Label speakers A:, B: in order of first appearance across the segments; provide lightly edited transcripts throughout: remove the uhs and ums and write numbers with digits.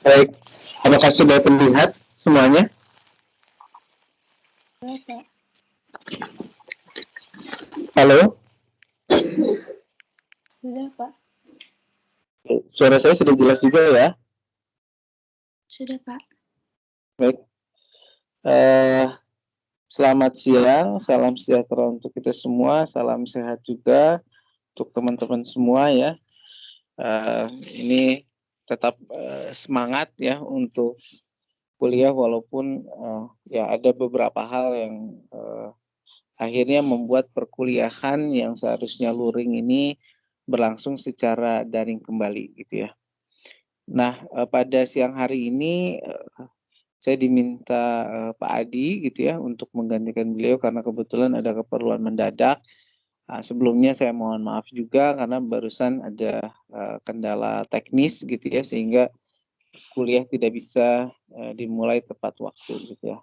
A: Baik, apakah sudah terlihat semuanya?
B: Sudah, Pak.
A: Halo,
B: Sudah, Pak.
A: suara saya sudah jelas juga ya?
B: Sudah, Pak.
A: Baik, eh, selamat siang, salam sejahtera untuk kita semua, salam sehat juga untuk teman-teman semua ya. Ini tetap semangat ya untuk kuliah walaupun ya ada beberapa hal yang akhirnya membuat perkuliahan yang seharusnya luring ini berlangsung secara daring kembali gitu ya. Nah, pada siang hari ini saya diminta Pak Adi gitu ya untuk menggantikan beliau karena kebetulan ada keperluan mendadak. Sebelumnya saya mohon maaf juga karena barusan ada kendala teknis gitu ya sehingga kuliah tidak bisa dimulai tepat waktu gitu ya.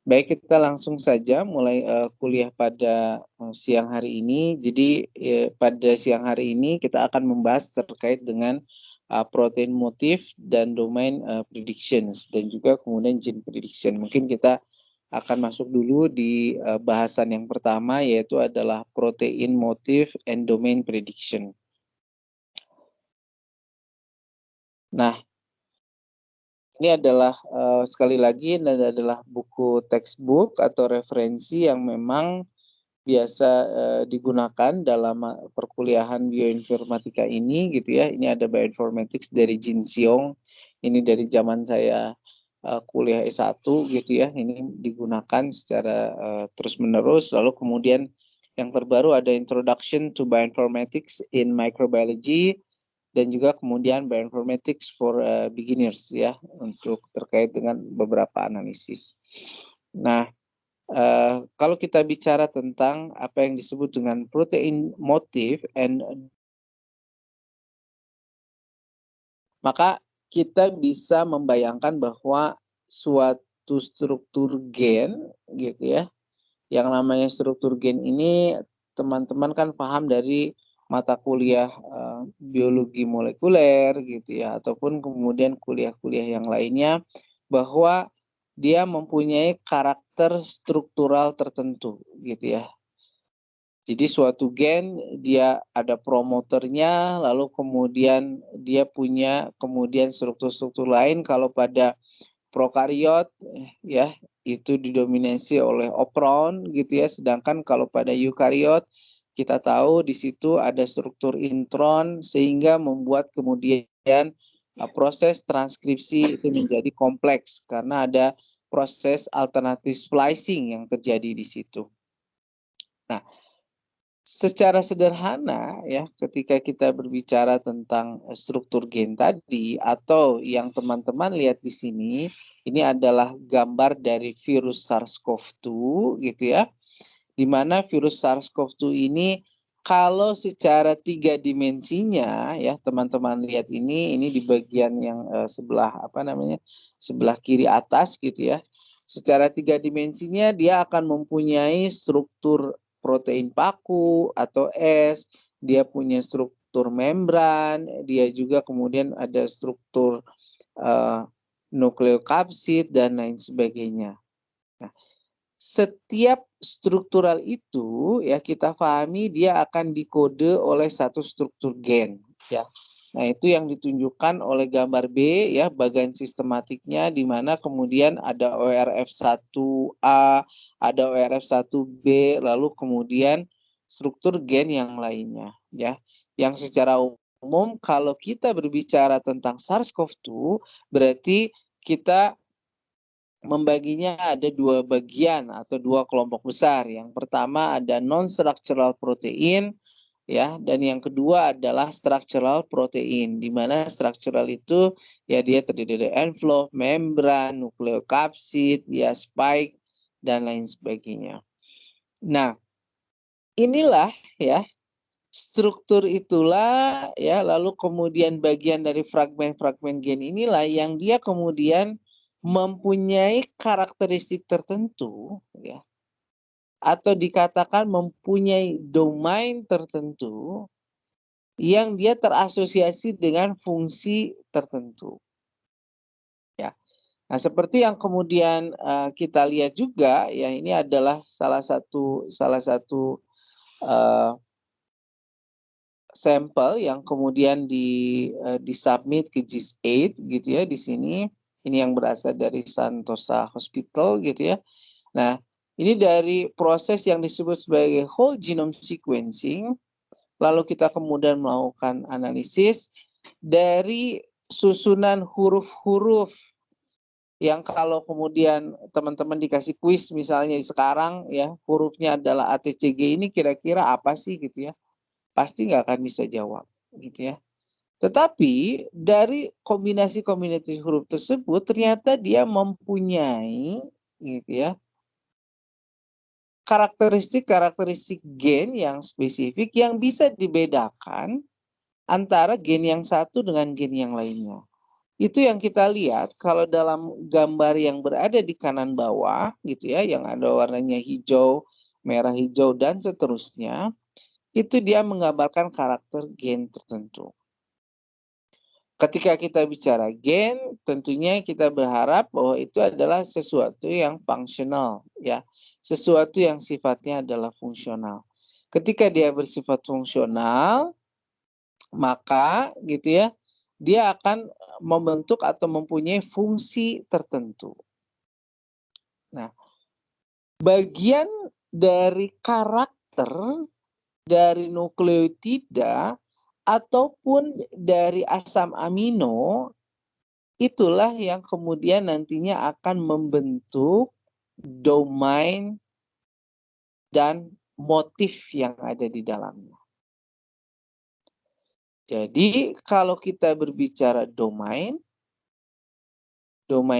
A: Baik, kita langsung saja mulai kuliah pada siang hari ini. Jadi pada siang hari ini kita akan membahas terkait dengan protein motif dan domain predictions dan juga kemudian gene prediction. Mungkin kita akan masuk dulu di bahasan yang pertama yaitu adalah protein motif and domain prediction. Nah, ini adalah sekali lagi ini adalah buku textbook atau referensi yang memang biasa digunakan dalam perkuliahan bioinformatika ini gitu ya. Ini ada bioinformatics dari Jin Seong. Ini dari zaman saya kuliah S1 gitu ya. Ini digunakan secara terus-menerus. Lalu kemudian yang terbaru ada Introduction to Bioinformatics in Microbiology dan juga kemudian Bioinformatics for Beginners ya untuk terkait dengan beberapa analisis. Nah, kalau kita bicara tentang apa yang disebut dengan protein motif maka kita bisa membayangkan bahwa suatu struktur gen gitu ya. Yang namanya struktur gen ini teman-teman kan paham dari mata kuliah biologi molekuler gitu ya ataupun kemudian kuliah-kuliah yang lainnya bahwa dia mempunyai karakter struktural tertentu gitu ya. Jadi suatu gen dia ada promoternya, lalu kemudian dia punya kemudian struktur-struktur lain. Kalau pada prokariot ya itu didominasi oleh opron gitu ya. Sedangkan kalau pada eukariot kita tahu di situ ada struktur intron sehingga membuat kemudian proses transkripsi itu menjadi kompleks karena ada proses alternatif splicing yang terjadi di situ. Nah, secara sederhana ya, ketika kita berbicara tentang struktur gen tadi atau yang teman-teman lihat di sini, ini adalah gambar dari virus SARS-CoV-2 gitu ya. Di mana virus SARS-CoV-2 ini kalau secara 3 dimensinya ya, teman-teman lihat ini di bagian yang sebelah apa namanya? Sebelah kiri atas gitu ya. Secara 3 dimensinya dia akan mempunyai struktur protein paku atau S, dia punya struktur membran, dia juga kemudian ada struktur nukleokapsid dan lain sebagainya. Nah, setiap struktural itu ya kita pahami dia akan dikode oleh satu struktur gen ya. Nah, itu yang ditunjukkan oleh gambar B ya, bagian sistematiknya di mana kemudian ada ORF1A, ada ORF1B, lalu kemudian struktur gen yang lainnya ya. Yang secara umum kalau kita berbicara tentang SARS-CoV-2 berarti kita membaginya ada dua bagian atau dua kelompok besar. Yang pertama ada non-structural protein ya, dan yang kedua adalah structural protein, di mana structural itu ya dia terdiri dari envelope, membran, nukleokapsid, ya spike dan lain sebagainya. Nah, inilah ya struktur itulah ya lalu kemudian bagian dari fragmen-fragmen gen inilah yang dia kemudian mempunyai karakteristik tertentu ya atau dikatakan mempunyai domain tertentu yang dia terasosiasi dengan fungsi tertentu. Nah, seperti yang kemudian kita lihat juga, ya ini adalah salah satu sampel yang kemudian disubmit ke GIS-8 gitu ya di sini. Ini yang berasal dari Sentosa Hospital gitu ya. Nah, ini dari proses yang disebut sebagai whole genome sequencing, lalu kita kemudian melakukan analisis dari susunan huruf-huruf yang kalau kemudian teman-teman dikasih kuis misalnya sekarang ya, hurufnya adalah ATCG, ini kira-kira apa sih gitu ya. Pasti nggak akan bisa jawab gitu ya. Tetapi dari kombinasi-kombinasi huruf tersebut ternyata dia mempunyai gitu ya, karakteristik-karakteristik gen yang spesifik yang bisa dibedakan antara gen yang satu dengan gen yang lainnya. Itu yang kita lihat kalau dalam gambar yang berada di kanan bawah gitu ya, yang ada warnanya hijau, merah, hijau, dan seterusnya, itu dia menggambarkan karakter gen tertentu. Ketika kita bicara gen, tentunya kita berharap bahwa itu adalah sesuatu yang fungsional, ya, sesuatu yang sifatnya adalah fungsional. Ketika dia bersifat fungsional, maka gitu ya, dia akan membentuk atau mempunyai fungsi tertentu. Nah, bagian dari karakter dari nukleotida ataupun dari asam amino, itulah yang kemudian nantinya akan membentuk domain dan motif yang ada di dalamnya. Jadi kalau kita berbicara domain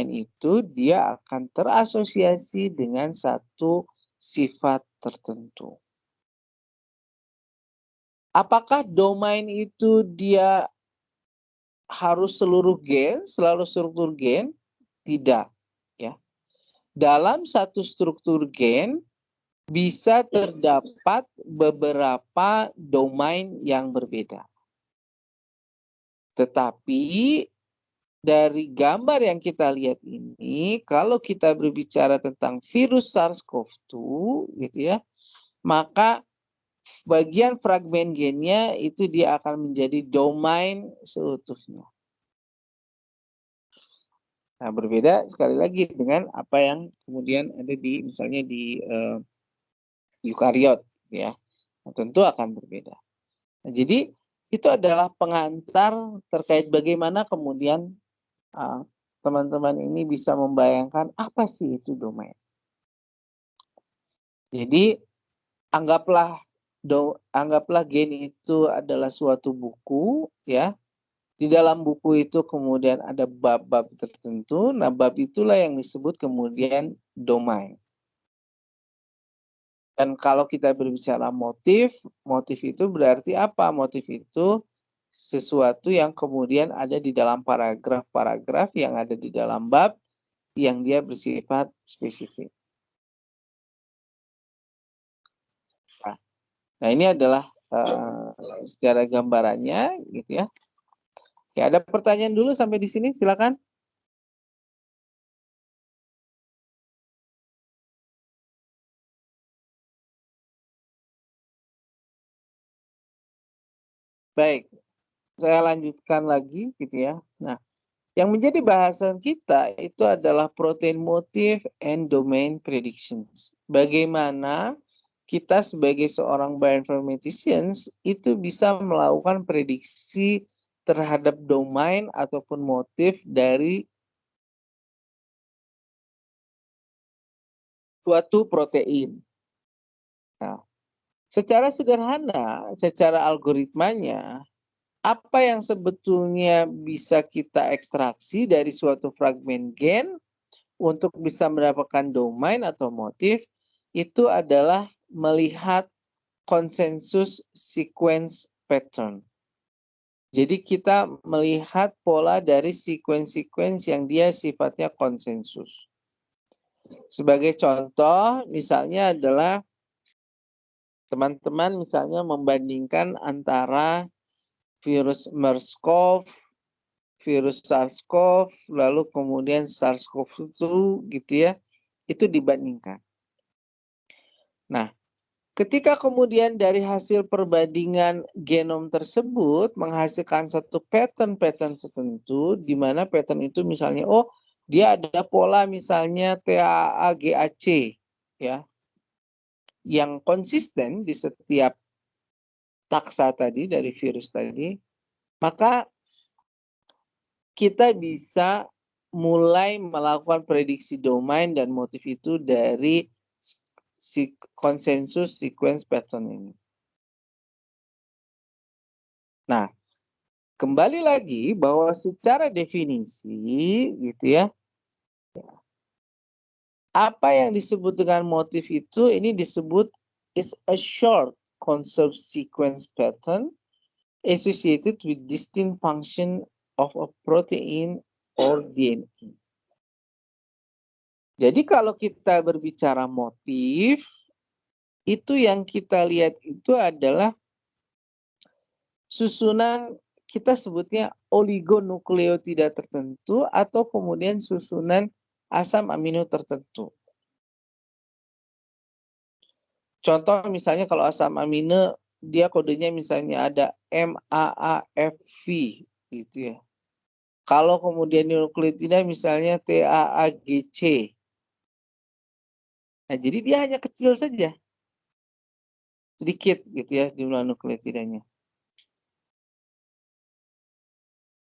A: itu dia akan terasosiasi dengan satu sifat tertentu. Apakah domain itu dia harus seluruh gen, selalu struktur gen? Tidak, ya. Dalam satu struktur gen bisa terdapat beberapa domain yang berbeda. Tetapi dari gambar yang kita lihat ini, kalau kita berbicara tentang virus SARS-CoV-2 gitu ya, maka bagian fragmen gennya itu dia akan menjadi domain seutuhnya. Nah, berbeda sekali lagi dengan apa yang kemudian ada di misalnya di eukariot ya. Nah, tentu akan berbeda. Nah, jadi itu adalah pengantar terkait bagaimana kemudian teman-teman ini bisa membayangkan apa sih itu domain. Jadi anggaplah gen itu adalah suatu buku ya. Di dalam buku itu kemudian ada bab-bab tertentu. Nah, bab itulah yang disebut kemudian domain. Dan kalau kita berbicara motif itu berarti apa? Motif itu sesuatu yang kemudian ada di dalam paragraf-paragraf yang ada di dalam bab yang dia bersifat spesifik. Nah, ini adalah secara gambarannya gitu ya. Oke, ada pertanyaan dulu sampai di sini, silakan. Baik, saya lanjutkan lagi gitu ya. Nah, yang menjadi bahasan kita itu adalah protein motif and domain predictions. Bagaimana kita sebagai seorang bioinformaticians itu bisa melakukan prediksi terhadap domain ataupun motif dari suatu protein. Nah, secara sederhana, secara algoritmanya, apa yang sebetulnya bisa kita ekstraksi dari suatu fragmen gen untuk bisa mendapatkan domain atau motif itu adalah melihat konsensus sequence pattern. Jadi kita melihat pola dari sequence-sequence yang dia sifatnya konsensus. Sebagai contoh, misalnya adalah teman-teman misalnya membandingkan antara virus MERS-CoV, virus SARS-CoV, lalu kemudian SARS-CoV-2 gitu ya, itu dibandingkan. Nah, ketika kemudian dari hasil perbandingan genom tersebut menghasilkan satu pattern-pattern tertentu, di mana pattern itu misalnya, oh dia ada pola misalnya TAA-GAC, ya, yang konsisten di setiap taksa tadi dari virus tadi, maka kita bisa mulai melakukan prediksi domain dan motif itu dari konsensus sequence pattern ini. Nah, kembali lagi bahwa secara definisi gitu ya, apa yang disebut dengan motif itu ini disebut is a short conserved sequence pattern associated with distinct function of a protein or DNA. Jadi kalau kita berbicara motif, itu yang kita lihat itu adalah susunan, kita sebutnya oligonukleotida tertentu atau kemudian susunan asam amino tertentu. Contoh misalnya kalau asam amino dia kodenya misalnya ada MAAFV gitu ya. Kalau kemudian nukleotida misalnya TAAGC. Nah, jadi dia hanya kecil saja. Sedikit gitu ya jumlah nukleotidanya.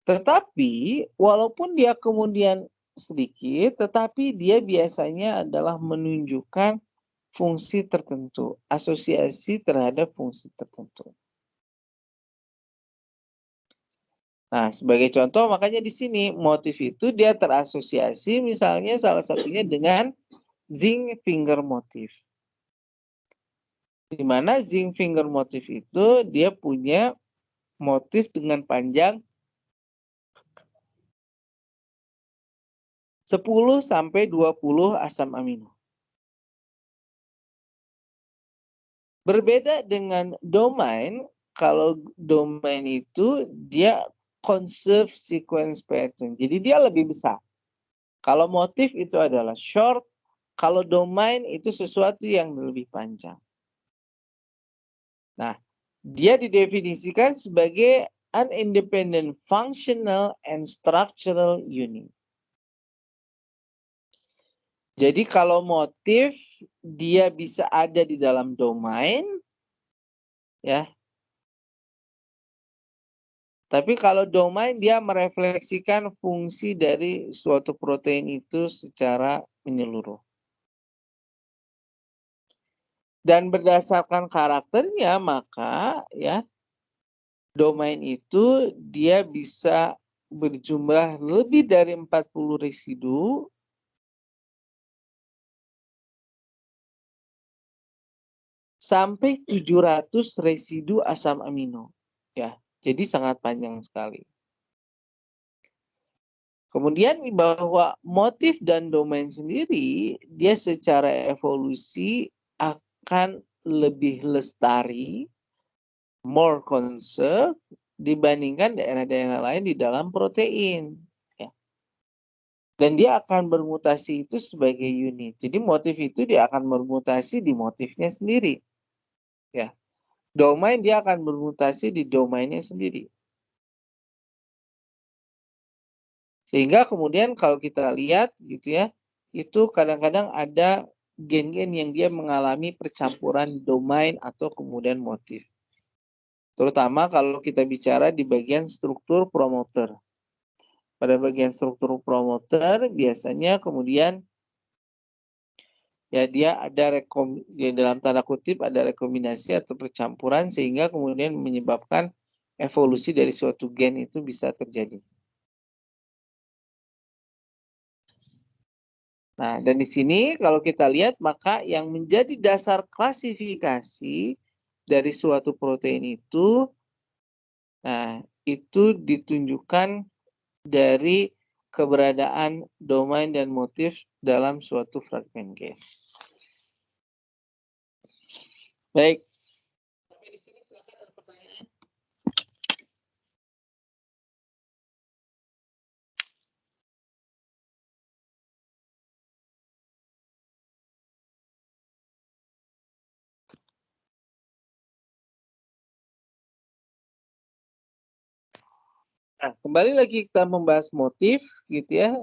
A: Tetapi walaupun dia kemudian sedikit, tetapi dia biasanya adalah menunjukkan fungsi tertentu, asosiasi terhadap fungsi tertentu. Nah, sebagai contoh makanya di sini motif itu dia terasosiasi misalnya salah satunya dengan zinc finger motif. Di mana zinc finger motif itu dia punya motif dengan panjang 10 sampai 20 asam amino. Berbeda dengan domain, kalau domain itu dia conserve sequence pattern. Jadi dia lebih besar. Kalau motif itu adalah short, kalau domain itu sesuatu yang lebih panjang. Nah, dia didefinisikan sebagai an independent functional and structural unit. Jadi kalau motif dia bisa ada di dalam domain, ya. Tapi kalau domain dia merefleksikan fungsi dari suatu protein itu secara menyeluruh. Dan berdasarkan karakternya maka ya domain itu dia bisa berjumlah lebih dari 40 residu sampai 700 residu asam amino. Ya, jadi sangat panjang sekali. Kemudian bahwa motif dan domain sendiri, dia secara evolusi akan lebih lestari, more conserved, dibandingkan daerah-daerah lain di dalam protein. Ya. Dan dia akan bermutasi itu sebagai unit. Jadi motif itu dia akan bermutasi di motifnya sendiri. Ya. Domain dia akan bermutasi di domainnya sendiri. Sehingga kemudian kalau kita lihat gitu ya, itu kadang-kadang ada gen-gen yang dia mengalami percampuran domain atau kemudian motif. Terutama kalau kita bicara di bagian struktur promoter. Pada bagian struktur promoter biasanya kemudian ya dia ada ya dalam tanda kutip ada rekombinasi atau percampuran sehingga kemudian menyebabkan evolusi dari suatu gen itu bisa terjadi. Nah, dan di sini kalau kita lihat maka yang menjadi dasar klasifikasi dari suatu protein itu, nah itu ditunjukkan dari keberadaan domain dan motif dalam suatu fragmen gen. Baik. Sampai di sini silakan ada pertanyaan. Nah, kembali lagi kita membahas motif gitu ya.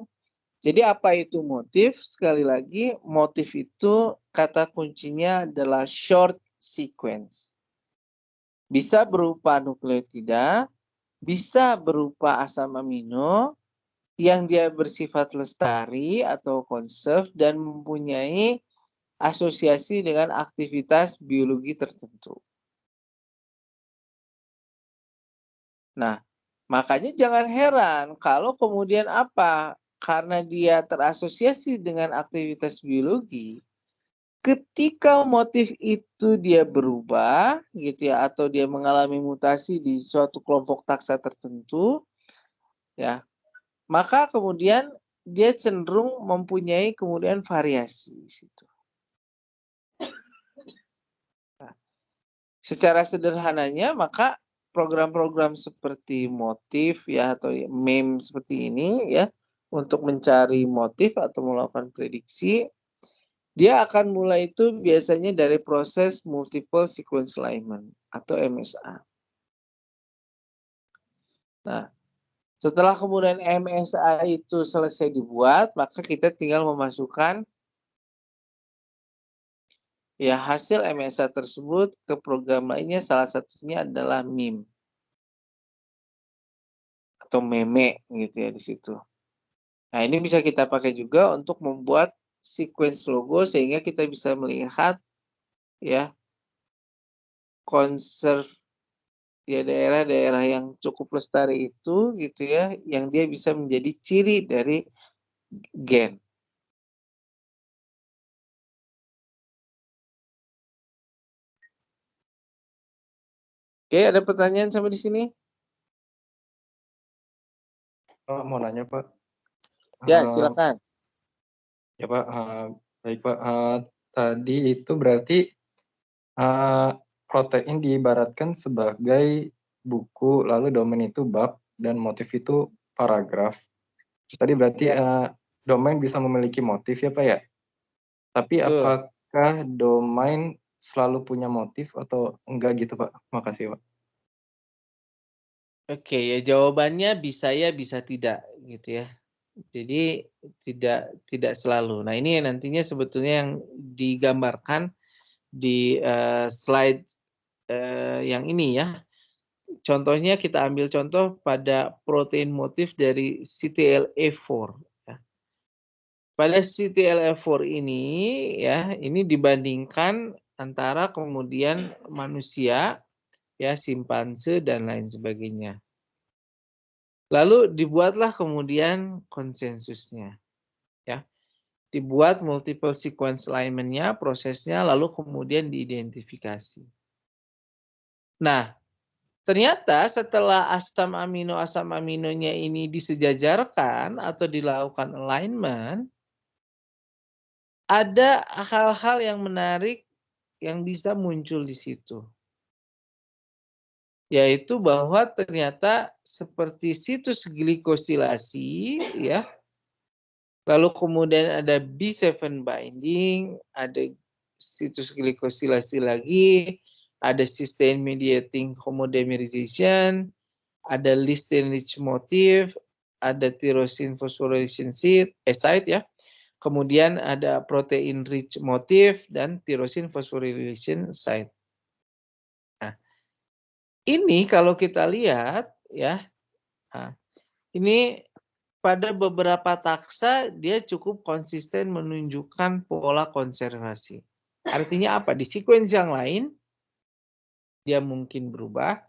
A: Jadi apa itu motif? Sekali lagi, motif itu kata kuncinya adalah short sequence. Bisa berupa nukleotida, bisa berupa asam amino yang dia bersifat lestari atau conserve dan mempunyai asosiasi dengan aktivitas biologi tertentu. Nah, makanya jangan heran kalau kemudian apa? Karena dia terasosiasi dengan aktivitas biologi, ketika motif itu dia berubah gitu ya atau dia mengalami mutasi di suatu kelompok taksa tertentu ya, maka kemudian dia cenderung mempunyai kemudian variasi di situ. Nah, secara sederhananya maka program-program seperti motif ya atau meme seperti ini ya untuk mencari motif atau melakukan prediksi dia akan mulai itu biasanya dari proses multiple sequence alignment atau MSA. Nah, setelah kemudian MSA itu selesai dibuat, maka kita tinggal memasukkan ya hasil MSA tersebut ke program lainnya, salah satunya adalah meme atau meme gitu ya di situ. Nah, ini bisa kita pakai juga untuk membuat sequence logo sehingga kita bisa melihat ya konser ya daerah-daerah yang cukup lestari itu gitu ya, yang dia bisa menjadi ciri dari gen. Oke, ada pertanyaan sampai di sini?
C: Mau nanya Pak.
A: Ya, silakan.
C: Ya Pak, baik Pak. Tadi itu berarti protein diibaratkan sebagai buku, lalu domain itu bab, dan motif itu paragraf. Terus tadi berarti domain bisa memiliki motif ya Pak ya? Tapi apakah domain selalu punya motif atau enggak gitu Pak? Makasih Pak.
A: Oke, ya jawabannya bisa ya, bisa tidak gitu ya. Jadi tidak selalu. Nah, ini nantinya sebetulnya yang digambarkan di slide yang ini ya. Contohnya kita ambil contoh pada protein motif dari CTLA4. Ya. Pada CTLA4 ini ya, ini dibandingkan antara kemudian manusia, ya simpanse dan lain sebagainya. Lalu dibuatlah kemudian konsensusnya, ya. Dibuat multiple sequence alignment-nya, prosesnya, lalu kemudian diidentifikasi. Nah, ternyata setelah asam aminonya ini disejajarkan atau dilakukan alignment, ada hal-hal yang menarik yang bisa muncul di situ. Yaitu bahwa ternyata seperti situs glikosilasi ya. Lalu kemudian ada B7 binding, ada situs glikosilasi lagi, ada cysteine mediating homodimerization, ada lysine rich motif, ada tyrosine phosphorylation site ya. Kemudian ada protein rich motif dan tyrosine phosphorylation site. Nah, ini kalau kita lihat ya, nah, ini pada beberapa taksa dia cukup konsisten menunjukkan pola konservasi. Artinya apa? Di sequence yang lain dia mungkin berubah,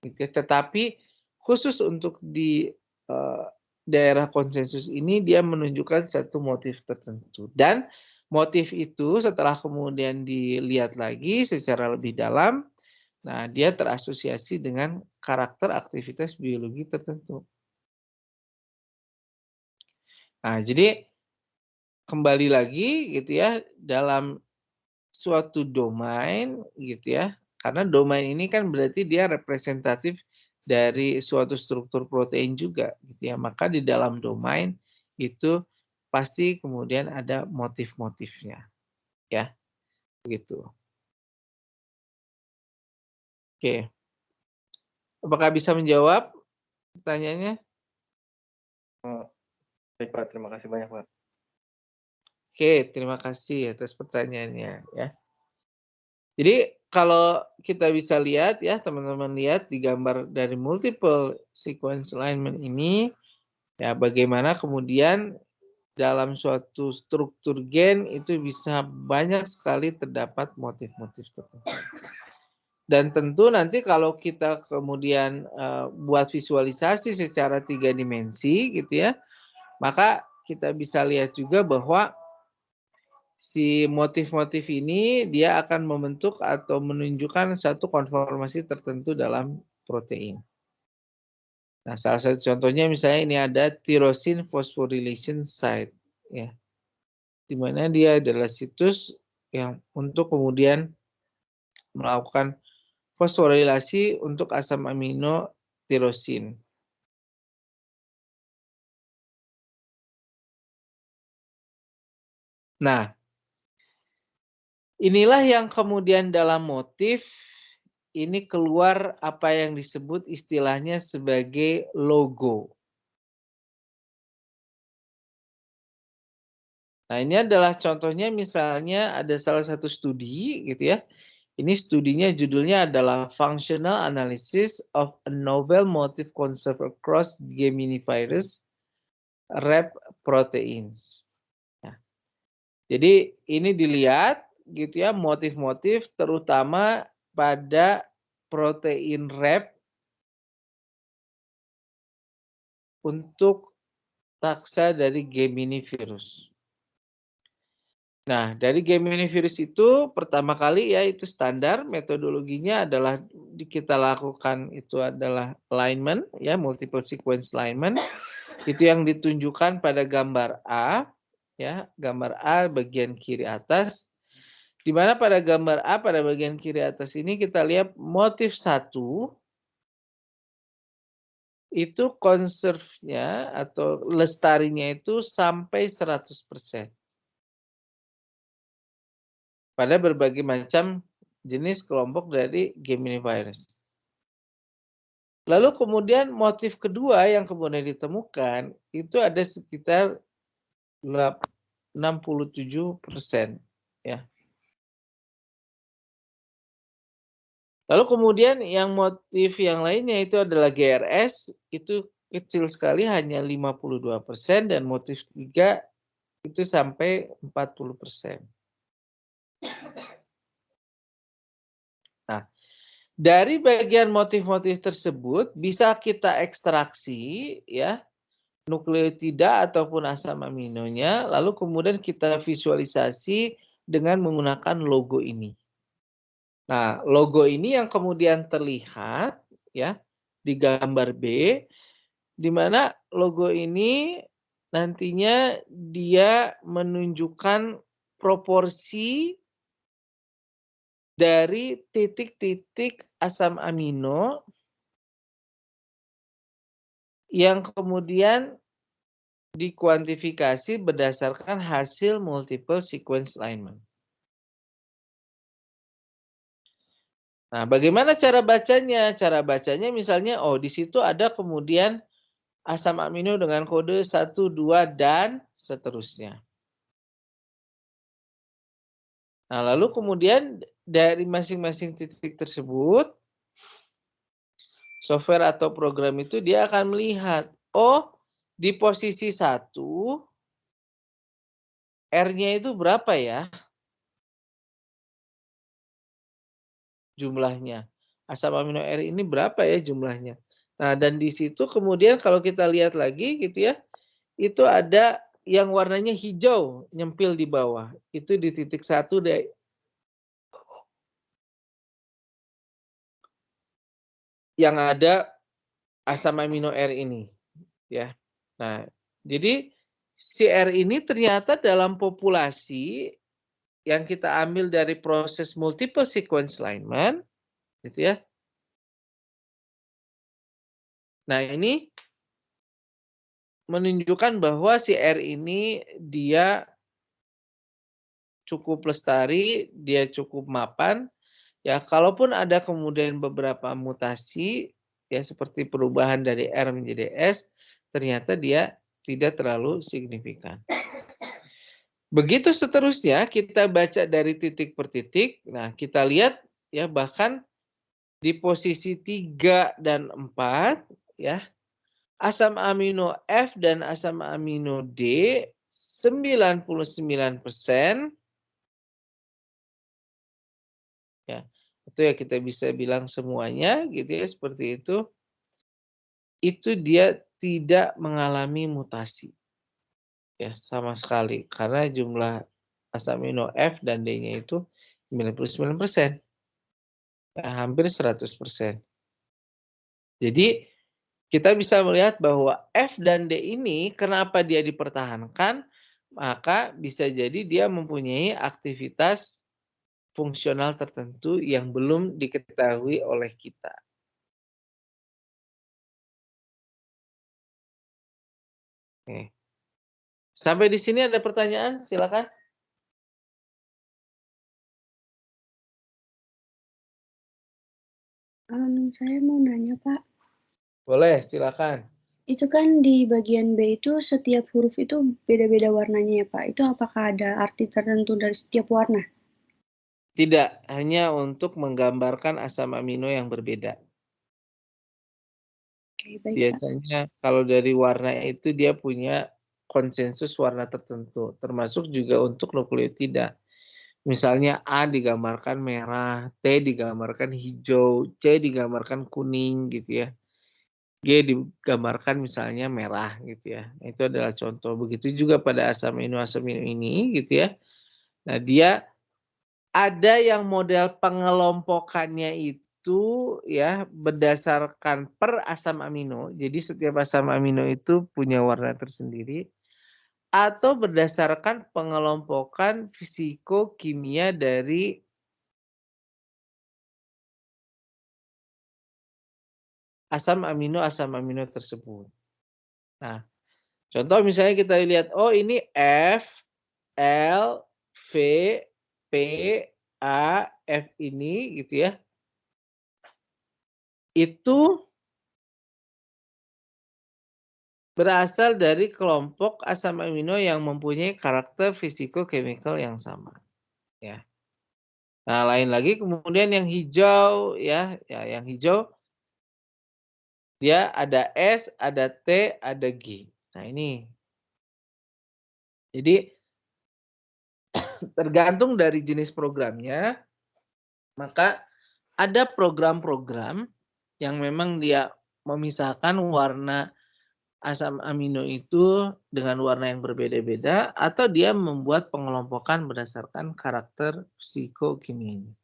A: tetapi khusus untuk di daerah konsensus ini dia menunjukkan satu motif tertentu. Dan motif itu setelah kemudian dilihat lagi secara lebih dalam, nah dia terasosiasi dengan karakter aktivitas biologi tertentu. Nah, jadi kembali lagi gitu ya dalam suatu domain gitu ya. Karena domain ini kan berarti dia representatif dari suatu struktur protein juga gitu ya. Maka di dalam domain itu pasti kemudian ada motif-motifnya ya. Begitu. Oke. Apakah bisa menjawab pertanyaannya?
C: Baik Pak, terima kasih banyak Pak.
A: Oke, terima kasih atas pertanyaannya ya. Jadi kalau kita bisa lihat ya, teman-teman lihat di gambar dari multiple sequence alignment ini, ya bagaimana kemudian dalam suatu struktur gen itu bisa banyak sekali terdapat motif-motif tertentu. Dan tentu nanti kalau kita kemudian buat visualisasi secara 3 dimensi gitu ya, maka kita bisa lihat juga bahwa si motif-motif ini dia akan membentuk atau menunjukkan satu konformasi tertentu dalam protein. Nah, salah satu contohnya misalnya ini ada tyrosine phosphorylation site ya. Di mana dia adalah situs yang untuk kemudian melakukan fosforilasi untuk asam amino tirosin. Nah, inilah yang kemudian dalam motif ini keluar apa yang disebut istilahnya sebagai logo. Nah, ini adalah contohnya misalnya ada salah satu studi gitu ya. Ini studinya judulnya adalah Functional Analysis of a Novel Motif Conserved Across Geminivirus Rep Proteins. Nah, jadi ini dilihat gitu ya motif-motif terutama pada protein rep untuk taksa dari Gemini virus. Nah, dari Gemini virus itu pertama kali ya itu standar metodologinya adalah kita lakukan itu adalah alignment ya multiple sequence alignment. Itu yang ditunjukkan pada gambar A ya, gambar A bagian kiri atas. Di mana pada gambar A pada bagian kiri atas ini kita lihat motif 1 itu konservnya atau lestarinya itu sampai 100%. Pada berbagai macam jenis kelompok dari Gemini virus. Lalu kemudian motif kedua yang kemudian ditemukan itu ada sekitar 67% ya. Lalu kemudian yang motif yang lainnya itu adalah GRS itu kecil sekali hanya 52% dan motif 3 itu sampai 40%. Nah, dari bagian motif-motif tersebut bisa kita ekstraksi ya nukleotida ataupun asam aminonya lalu kemudian kita visualisasi dengan menggunakan logo ini. Nah, logo ini yang kemudian terlihat ya di gambar B di mana logo ini nantinya dia menunjukkan proporsi dari titik-titik asam amino yang kemudian dikuantifikasi berdasarkan hasil multiple sequence alignment. Nah, bagaimana cara bacanya? Cara bacanya misalnya, oh di situ ada kemudian asam amino dengan kode 1, 2, dan seterusnya. Nah, lalu kemudian dari masing-masing titik tersebut, software atau program itu dia akan melihat, oh di posisi 1, R-nya itu berapa ya jumlahnya. Asam amino R ini berapa ya jumlahnya. Nah, dan di situ kemudian kalau kita lihat lagi gitu ya, itu ada yang warnanya hijau nyempil di bawah. Itu di titik 1 deh. Yang ada asam amino R ini ya. Nah, jadi si R ini ternyata dalam populasi yang kita ambil dari proses multiple sequence alignment gitu ya. Nah, ini menunjukkan bahwa si R ini dia cukup lestari, dia cukup mapan. Ya, kalaupun ada kemudian beberapa mutasi ya seperti perubahan dari R menjadi S, ternyata dia tidak terlalu signifikan. Begitu seterusnya kita baca dari titik per titik. Nah, kita lihat ya bahkan di posisi 3 dan 4 ya, asam amino F dan asam amino D 99% ya. Itu ya kita bisa bilang semuanya gitu ya seperti itu. Itu dia tidak mengalami mutasi. Ya, sama sekali karena jumlah asam amino F dan D-nya itu 99%. Ya, hampir 100%. Jadi kita bisa melihat bahwa F dan D ini kenapa dia dipertahankan, maka bisa jadi dia mempunyai aktivitas fungsional tertentu yang belum diketahui oleh kita. Oke. Sampai di sini ada pertanyaan? Silakan.
B: Saya mau nanya, Pak.
A: Boleh, silakan.
B: Itu kan di bagian B itu setiap huruf itu beda-beda warnanya ya, Pak. Itu apakah ada arti tertentu dari setiap warna?
A: Tidak, hanya untuk menggambarkan asam amino yang berbeda.
B: Oke, baik, Pak.
A: Biasanya kalau dari warna itu dia punya konsensus warna tertentu, termasuk juga untuk nukleotida. Misalnya A digambarkan merah, T digambarkan hijau, C digambarkan kuning gitu ya. G digambarkan misalnya merah gitu ya. Itu adalah contoh. Begitu juga pada asam amino ini gitu ya. Nah, dia ada yang model pengelompokannya itu ya berdasarkan per asam amino. Jadi setiap asam amino itu punya warna tersendiri. Atau berdasarkan pengelompokan fisikokimia dari asam amino tersebut. Nah, contoh misalnya kita lihat, oh ini F, L, V, P, A, F ini gitu ya. Itu berasal dari kelompok asam amino yang mempunyai karakter fisikokimikal yang sama. Ya. Nah, lain lagi kemudian yang hijau ya, yang hijau dia ada S, ada T, ada G. Nah, ini. Jadi tergantung dari jenis programnya, maka ada program-program yang memang dia memisahkan warna asam amino itu dengan warna yang berbeda-beda atau dia membuat pengelompokan berdasarkan karakter psikokimianya.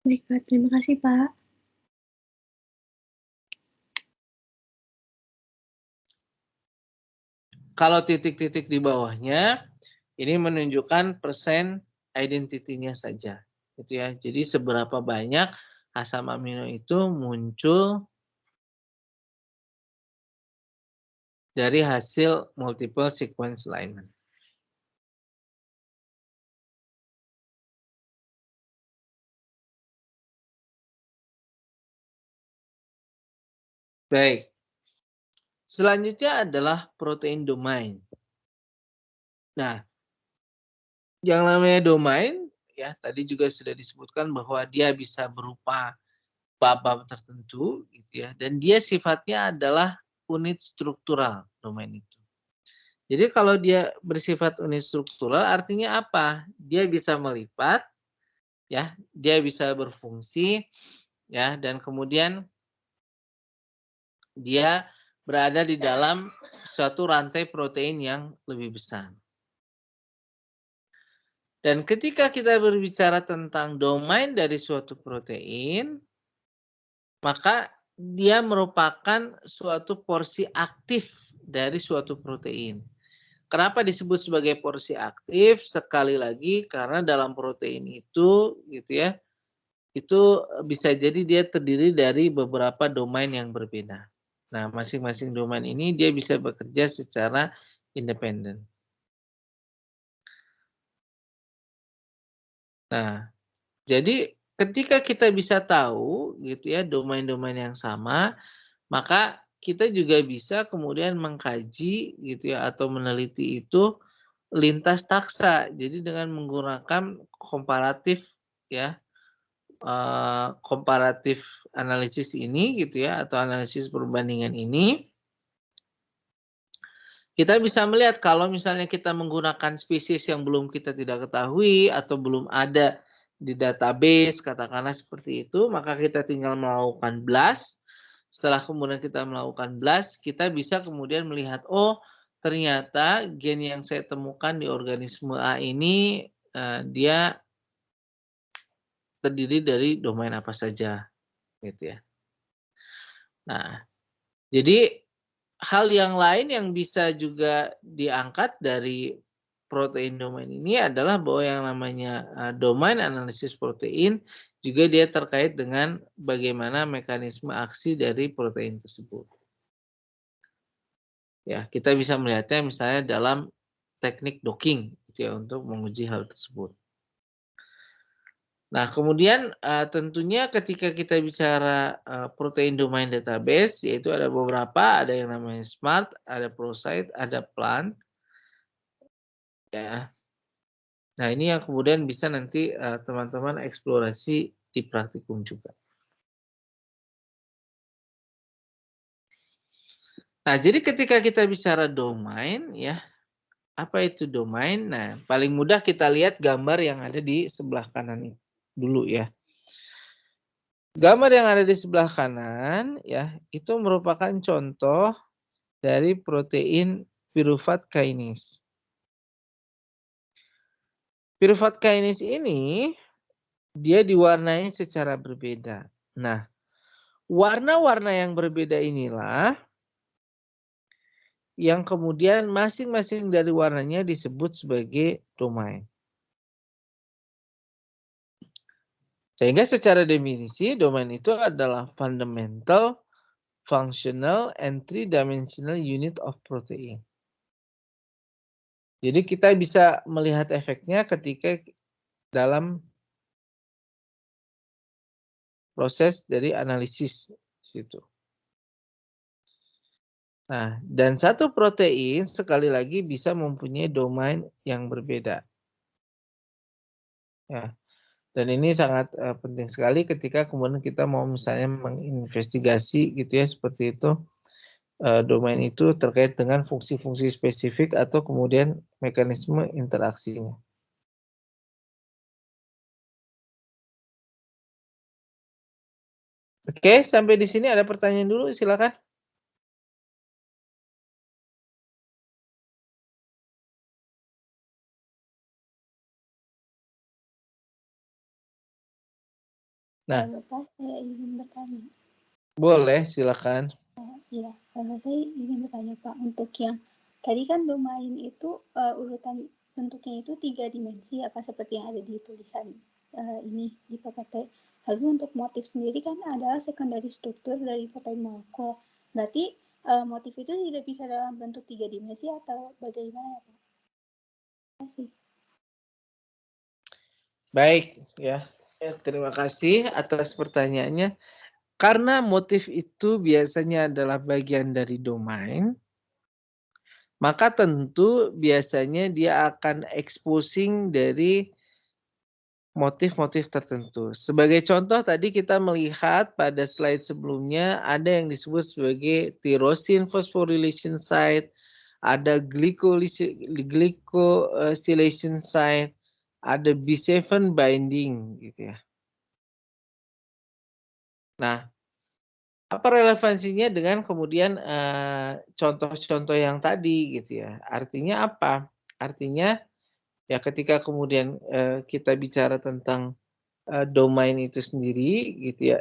B: Baik, Pak. Terima kasih, Pak.
A: Kalau titik-titik di bawahnya, ini menunjukkan persen identitinya saja. Gitu ya. Jadi seberapa banyak asam amino itu muncul dari hasil multiple sequence alignment. Baik. Selanjutnya adalah protein domain. Nah, yang namanya domain, ya tadi juga sudah disebutkan bahwa dia bisa berupa bab-bab tertentu, gitu ya, dan dia sifatnya adalah unit struktural domain itu. Jadi kalau dia bersifat unit struktural, artinya apa? Dia bisa melipat, ya, dia bisa berfungsi, ya, dan kemudian dia berada di dalam suatu rantai protein yang lebih besar. Dan ketika kita berbicara tentang domain dari suatu protein, maka dia merupakan suatu porsi aktif dari suatu protein. Kenapa disebut sebagai porsi aktif? Sekali lagi karena dalam protein itu gitu ya, itu bisa jadi dia terdiri dari beberapa domain yang berbeda. Nah, masing-masing domain ini dia bisa bekerja secara independen. Nah, Jadi ketika kita bisa tahu gitu ya domain-domain yang sama, maka kita juga bisa kemudian mengkaji gitu ya atau meneliti itu lintas taksa. Jadi dengan menggunakan komparatif ya, komparatif analisis ini gitu ya atau analisis perbandingan ini, kita bisa melihat kalau misalnya kita menggunakan spesies yang belum kita tidak ketahui atau belum ada di database, katakanlah seperti itu, maka kita tinggal melakukan blast. Setelah kemudian kita melakukan blast, kita bisa kemudian melihat, oh ternyata gen yang saya temukan di organisme A ini, dia terdiri dari domain apa saja, gitu ya. Nah, jadi hal yang lain yang bisa juga diangkat dari protein domain ini adalah bahwa yang namanya domain analisis protein juga dia terkait dengan bagaimana mekanisme aksi dari protein tersebut. Ya, kita bisa melihatnya misalnya dalam teknik docking gitu ya untuk menguji hal tersebut. Nah, kemudian tentunya ketika kita bicara protein domain database, yaitu ada beberapa, ada yang namanya SMART, ada ProCite, ada Plant. Ya. Nah, ini yang kemudian bisa nanti teman-teman eksplorasi di praktikum juga. Nah, jadi ketika kita bicara domain, ya, apa itu domain? Nah, paling mudah kita lihat gambar yang ada di sebelah kanan dulu ya. Gambar yang ada di sebelah kanan ya, itu merupakan contoh dari protein pyruvate kinase. Pyruvate kinase ini dia diwarnai secara berbeda. Nah, warna-warna yang berbeda inilah yang kemudian masing-masing dari warnanya disebut sebagai domain. Sehingga secara definisi domain itu adalah fundamental, functional, and three-dimensional unit of protein. Jadi kita bisa melihat efeknya ketika dalam proses dari analisis situ. Nah, dan satu protein sekali lagi bisa mempunyai domain yang berbeda. Ya. Dan ini sangat penting sekali ketika kemudian kita mau misalnya menginvestigasi gitu ya seperti itu domain itu terkait dengan fungsi-fungsi spesifik atau kemudian mekanisme interaksinya. Oke, sampai di sini ada pertanyaan dulu, silakan. Nah,
D: Bapak, saya izin bertanya.
A: Boleh, silakan.
D: Iya, saya izin bertanya Pak, untuk yang tadi kan domain itu urutan bentuknya itu 3 dimensi, apa seperti yang ada di tulisan ini di PPT. Lalu untuk motif sendiri kan adalah secondary struktur dari protein molekul. Berarti motif itu tidak bisa dalam bentuk 3 dimensi atau bagaimana Pak? Terima kasih.
A: Baik, ya. Terima kasih atas pertanyaannya. Karena motif itu biasanya adalah bagian dari domain, maka tentu biasanya dia akan exposing dari motif-motif tertentu. Sebagai contoh tadi kita melihat pada slide sebelumnya ada yang disebut sebagai tyrosine phosphorylation site, ada glycosylation site, ada B7 binding gitu ya. Nah, apa relevansinya dengan kemudian contoh-contoh yang tadi gitu ya? Artinya apa? Artinya ya ketika kemudian kita bicara tentang domain itu sendiri gitu ya,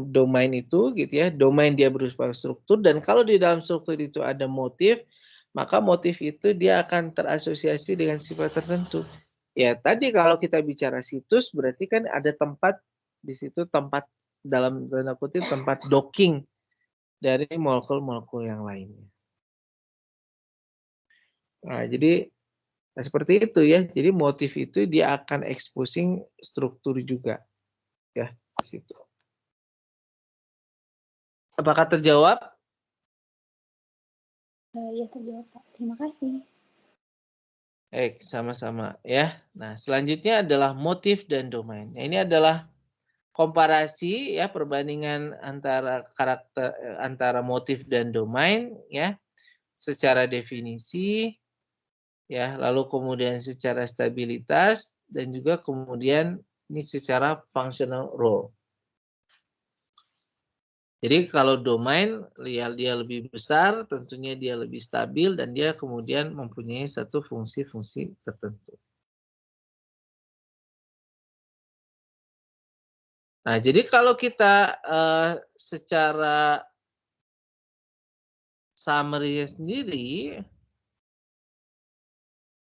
A: domain itu gitu ya, domain dia berupa struktur dan kalau di dalam struktur itu ada motif, maka motif itu dia akan terasosiasi dengan sifat tertentu. Ya tadi kalau kita bicara situs berarti kan ada tempat di situ, tempat dalam tanda kutip tempat docking dari molekul-molekul yang lainnya. Nah, jadi Nah, seperti itu ya. Jadi motif itu dia akan exposing struktur juga. Ya, di situ. Apakah terjawab?
D: Ya terjawab Pak. Terima kasih.
A: Sama-sama ya. Nah, selanjutnya adalah motif dan domain. Nah, ini adalah komparasi ya, perbandingan antara karakter antara motif dan domain ya, secara definisi ya, lalu kemudian secara stabilitas dan juga kemudian ini secara functional role. Jadi kalau domain dia lebih besar, tentunya dia lebih stabil dan dia kemudian mempunyai satu fungsi-fungsi tertentu. Nah, jadi kalau kita secara summary sendiri,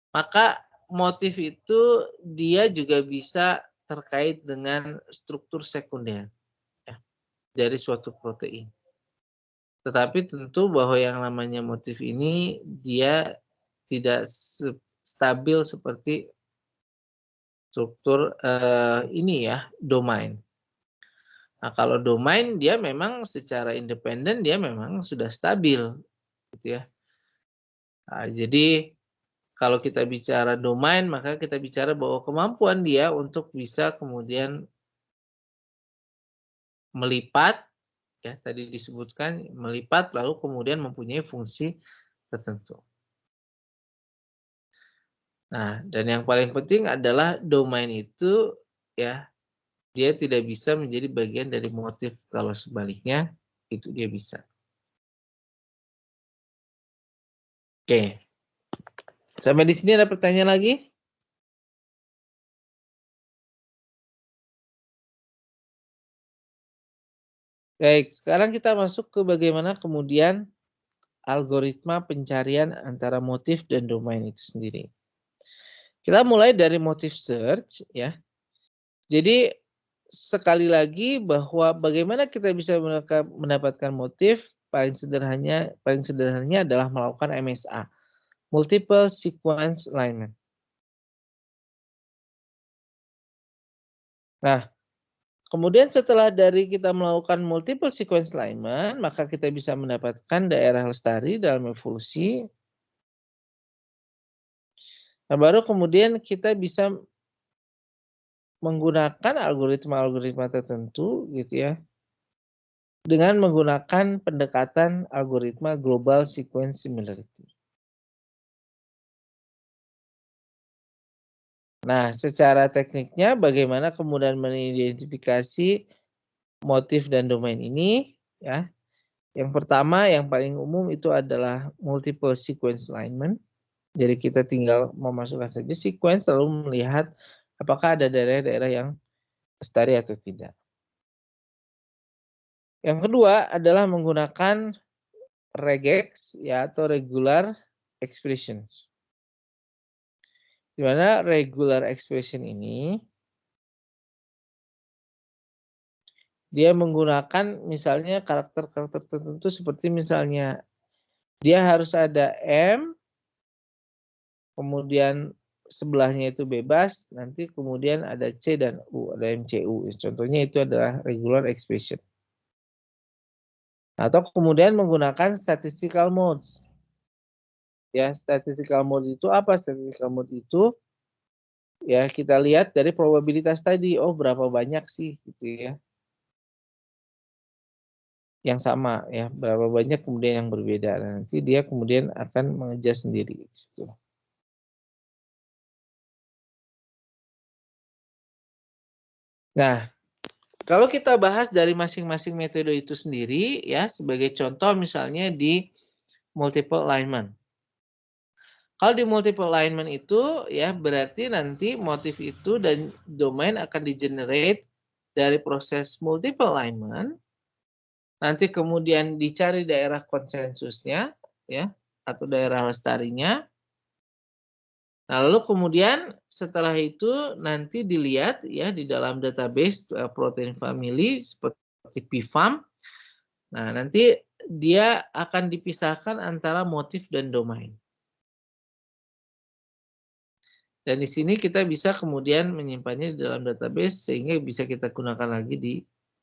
A: maka motif itu dia juga bisa terkait dengan struktur sekunder ya, dari suatu protein. Tetapi tentu bahwa yang namanya motif ini dia tidak stabil seperti struktur ini ya, domain. Nah, kalau domain dia memang secara independen dia memang sudah stabil gitu ya. Nah, jadi kalau kita bicara domain maka kita bicara bahwa kemampuan dia untuk bisa kemudian melipat ya, tadi disebutkan melipat lalu kemudian mempunyai fungsi tertentu. Nah, dan yang paling penting adalah domain itu ya, dia tidak bisa menjadi bagian dari motif, kalau sebaliknya itu dia bisa. Oke. Sampai di sini ada pertanyaan lagi? Baik, sekarang kita masuk ke bagaimana kemudian algoritma pencarian antara motif dan domain itu sendiri. Kita mulai dari motif search ya. Jadi sekali lagi bahwa bagaimana kita bisa mendapatkan motif paling sederhananya adalah melakukan MSA, multiple sequence alignment. Nah, kemudian setelah dari kita melakukan multiple sequence alignment, maka kita bisa mendapatkan daerah lestari dalam evolusi. Nah, baru kemudian kita bisa menggunakan algoritma-algoritma tertentu gitu ya, dengan menggunakan pendekatan algoritma global sequence similarity. Nah, secara tekniknya bagaimana kemudian mengidentifikasi motif dan domain ini ya. Yang pertama yang paling umum itu adalah multiple sequence alignment. Jadi kita tinggal memasukkan saja sequence lalu melihat apakah ada daerah-daerah yang lestari atau tidak. Yang kedua adalah menggunakan regex ya, atau regular expression. Di mana regular expression ini dia menggunakan misalnya karakter-karakter tertentu seperti misalnya dia harus ada M, kemudian sebelahnya itu bebas, nanti kemudian ada C dan U, ada MCU. Contohnya itu adalah regular expression. Atau kemudian menggunakan statistical modes. Ya, statistical mode itu apa? Statistical mode itu ya kita lihat dari probabilitas tadi. Oh, berapa banyak sih gitu ya. Yang sama ya, berapa banyak kemudian yang berbeda. Nah, nanti dia kemudian akan mengejar sendiri gitu. Nah, kalau kita bahas dari masing-masing metode itu sendiri ya, sebagai contoh misalnya di multiple alignment. Kalau di multiple alignment itu ya berarti nanti motif itu dan domain akan di-generate dari proses multiple alignment. Nanti kemudian dicari daerah konsensusnya ya atau daerah lestarinya. Nah, lalu kemudian setelah itu nanti dilihat ya di dalam database protein family seperti PFAM. Nah, nanti dia akan dipisahkan antara motif dan domain. Dan di sini kita bisa kemudian menyimpannya di dalam database sehingga bisa kita gunakan lagi di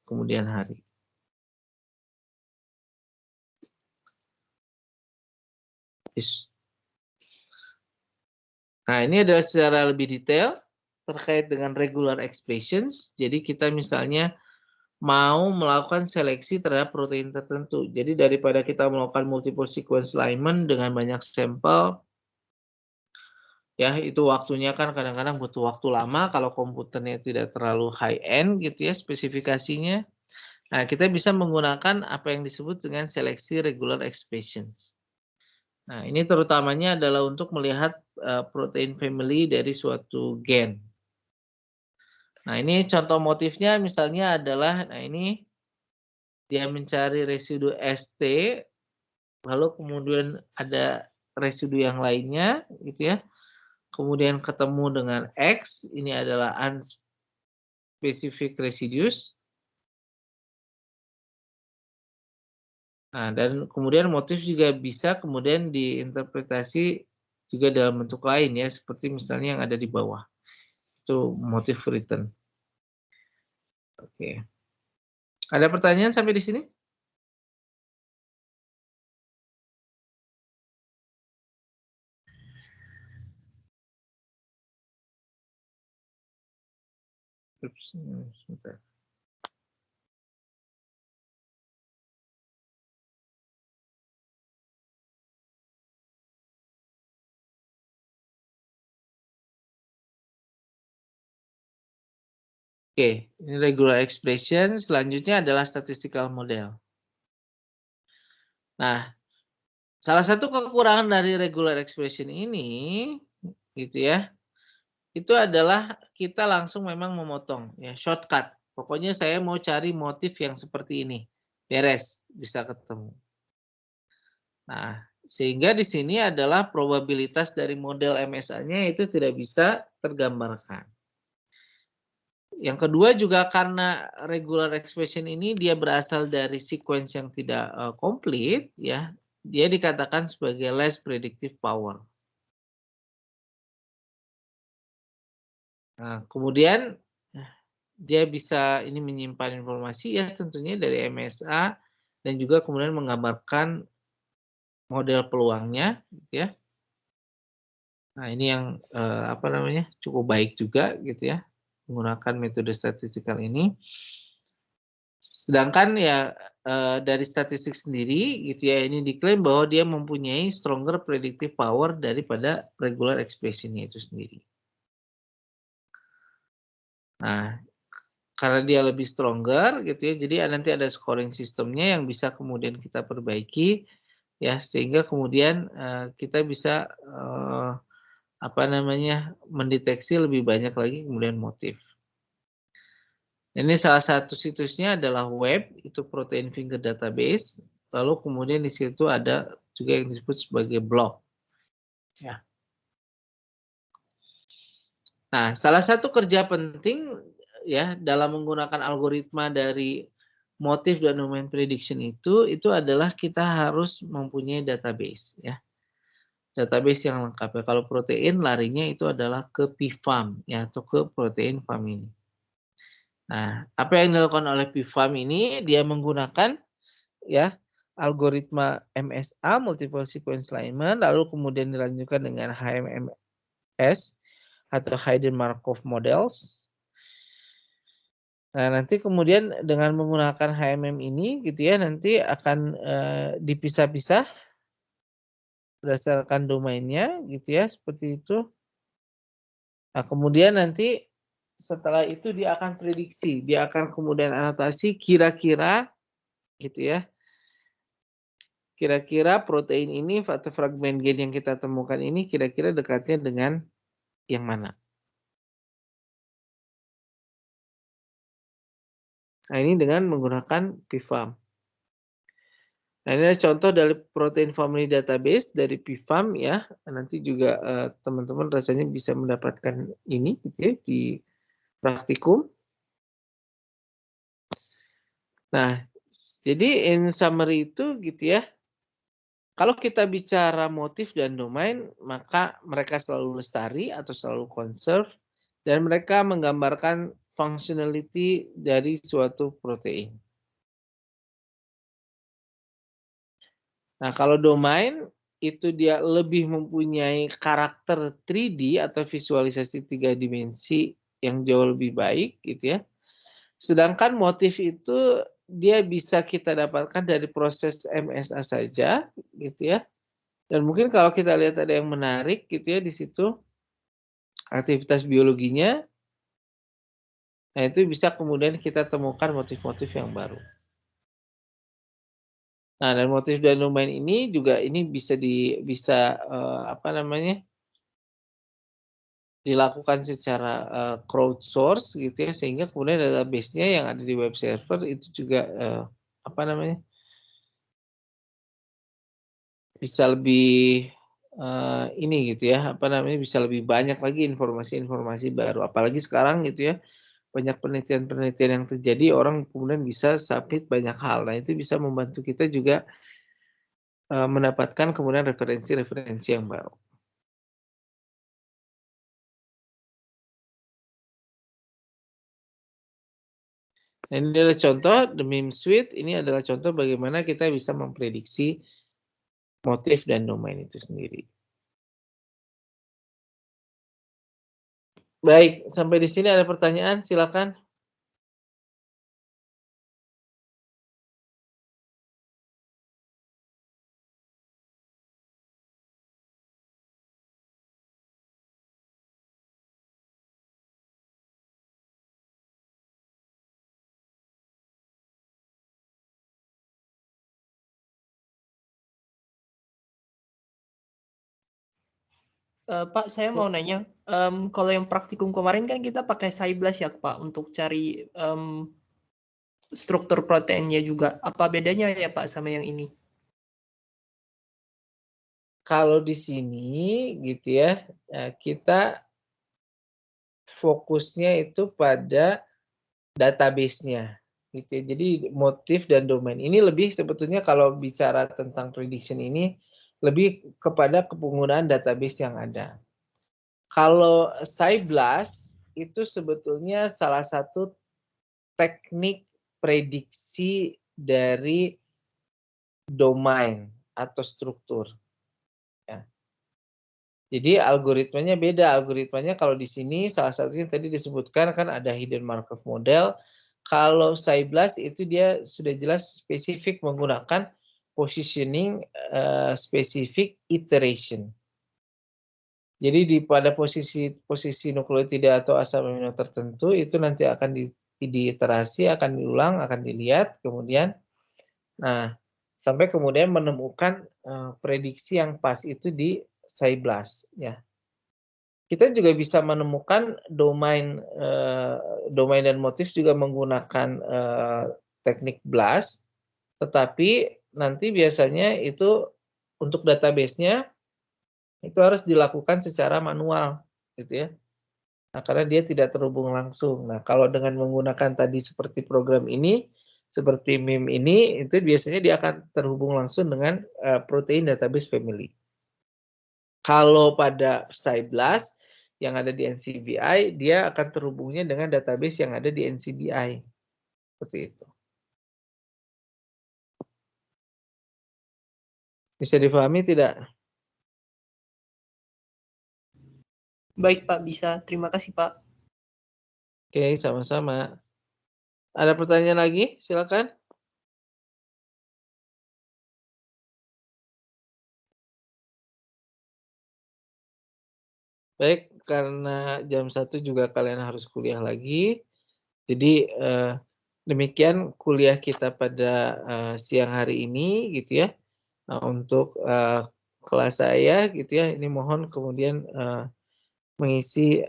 A: kemudian hari. Nah, ini adalah secara lebih detail terkait dengan regular expressions. Jadi kita misalnya mau melakukan seleksi terhadap protein tertentu. Jadi daripada kita melakukan multiple sequence alignment dengan banyak sampel, ya itu waktunya kan kadang-kadang butuh waktu lama kalau komputernya tidak terlalu high end gitu ya spesifikasinya. Nah, kita bisa menggunakan apa yang disebut dengan seleksi regular expressions. Nah, ini terutamanya adalah untuk melihat protein family dari suatu gen. Nah, ini contoh motifnya misalnya adalah, nah ini dia mencari residu ST, lalu kemudian ada residu yang lainnya, gitu ya. Kemudian ketemu dengan X, ini adalah unspecific residues. Nah, dan kemudian motif juga bisa kemudian diinterpretasi juga dalam bentuk lain ya, seperti misalnya yang ada di bawah. Itu motif written. Oke. Ada pertanyaan sampai di sini? Ups, sebentar. Oke, ini regular expression, selanjutnya adalah statistical model. Nah, salah satu kekurangan dari regular expression ini, gitu ya, itu adalah kita langsung memang memotong, ya shortcut. Pokoknya saya mau cari motif yang seperti ini, beres, bisa ketemu. Nah, sehingga di sini adalah probabilitas dari model MSA-nya itu tidak bisa tergambarkan. Yang kedua juga karena regular expression ini dia berasal dari sequence yang tidak komplit, ya, dia dikatakan sebagai less predictive power. Nah, kemudian dia bisa ini menyimpan informasi ya tentunya dari MSA dan juga kemudian menggambarkan model peluangnya, gitu ya. Nah, ini yang apa namanya cukup baik juga, gitu ya, menggunakan metode statistikal ini. Sedangkan ya dari statistik sendiri gitu ya ini diklaim bahwa dia mempunyai stronger predictive power daripada regular expression-nya itu sendiri. Nah, karena dia lebih stronger gitu ya, jadi nanti ada scoring sistemnya yang bisa kemudian kita perbaiki ya sehingga kemudian kita bisa apa namanya mendeteksi lebih banyak lagi kemudian motif. Ini salah satu situsnya adalah web, itu Protein Finger Database. Lalu kemudian di situ ada juga yang disebut sebagai blog. Ya. Nah, salah satu kerja penting ya dalam menggunakan algoritma dari motif dan domain prediction itu adalah kita harus mempunyai database ya. Database yang lengkap ya. Kalau protein larinya itu adalah ke PFAM ya atau ke protein family. Nah, apa yang dilakukan oleh PFAM ini dia menggunakan ya algoritma MSA multiple sequence alignment lalu kemudian dilanjutkan dengan HMMS atau hidden Markov models. Nah, nanti kemudian dengan menggunakan HMM ini gitu ya nanti akan dipisah-pisah berdasarkan domainnya gitu ya seperti itu. Nah, kemudian nanti setelah itu dia akan prediksi, dia akan kemudian anotasi kira-kira gitu ya. Kira-kira protein ini atau fragmen gen yang kita temukan ini kira-kira dekatnya dengan yang mana. Nah, ini dengan menggunakan PFAM. Nah, ini adalah contoh dari protein family database dari PFAM ya. Nanti juga teman-teman rasanya bisa mendapatkan ini gitu ya, di praktikum. Nah, jadi in summary itu gitu ya. Kalau kita bicara motif dan domain, maka mereka selalu lestari atau selalu conserve, dan mereka menggambarkan functionality dari suatu protein. Nah, kalau domain itu dia lebih mempunyai karakter 3D atau visualisasi 3 dimensi yang jauh lebih baik gitu ya. Sedangkan motif itu dia bisa kita dapatkan dari proses MSA saja gitu ya. Dan mungkin kalau kita lihat ada yang menarik gitu ya di situ aktivitas biologinya. Nah, itu bisa kemudian kita temukan motif-motif yang baru. Nah, dan motif dan domain ini juga ini bisa dilakukan secara crowdsource gitu ya, sehingga kemudian database-nya yang ada di web server itu juga bisa lebih ini gitu ya, bisa lebih banyak lagi informasi-informasi baru. Apalagi sekarang gitu ya, banyak penelitian-penelitian yang terjadi, orang kemudian bisa submit banyak hal. Nah, itu bisa membantu kita juga mendapatkan kemudian referensi-referensi yang baru. Nah, ini adalah contoh the meme suite. Ini adalah contoh bagaimana kita bisa memprediksi motif dan domain itu sendiri. Baik, sampai di sini ada pertanyaan, silakan.
E: Pak, saya mau nanya, kalau yang praktikum kemarin kan kita pakai SciBLAST ya, Pak, untuk cari struktur proteinnya juga. Apa bedanya ya, Pak, sama yang ini?
A: Kalau di sini gitu ya, kita fokusnya itu pada database-nya. Gitu ya. Jadi motif dan domain ini lebih sebetulnya kalau bicara tentang prediction ini lebih kepada penggunaan database yang ada. Kalau SciBLAST itu sebetulnya salah satu teknik prediksi dari domain atau struktur. Ya. Jadi algoritmanya beda. Algoritmanya kalau di sini salah satunya tadi disebutkan kan ada hidden Markov model. Kalau SciBLAST itu dia sudah jelas spesifik menggunakan positioning specific iteration. Jadi pada posisi nukleotida atau asam amino tertentu itu nanti akan diiterasi, akan diulang, akan dilihat, kemudian, nah sampai kemudian menemukan prediksi yang pas itu di SciBLAST. Ya. Kita juga bisa menemukan domain dan motif juga menggunakan teknik BLAST, tetapi nanti biasanya itu untuk database-nya itu harus dilakukan secara manual, gitu ya. Nah, karena dia tidak terhubung langsung. Nah, kalau dengan menggunakan tadi seperti program ini, seperti meme ini, itu biasanya dia akan terhubung langsung dengan protein database family. Kalau pada SciBLAST yang ada di NCBI, dia akan terhubungnya dengan database yang ada di NCBI. Seperti itu. Bisa dipahami tidak?
E: Baik, Pak, bisa. Terima kasih, Pak.
A: Oke, sama-sama. Ada pertanyaan lagi? Silakan. Baik, karena jam 1 juga kalian harus kuliah lagi. Jadi demikian kuliah kita pada siang hari ini gitu ya. Untuk kelas saya gitu ya, ini mohon kemudian mengisi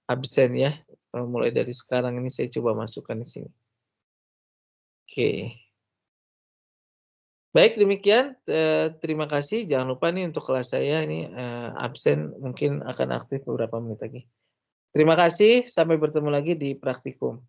A: absen ya. Mulai dari sekarang ini saya coba masukkan di sini. Oke. Baik, demikian. Terima kasih. Jangan lupa nih untuk kelas saya ini absen mungkin akan aktif beberapa menit lagi. Terima kasih. Sampai bertemu lagi di praktikum.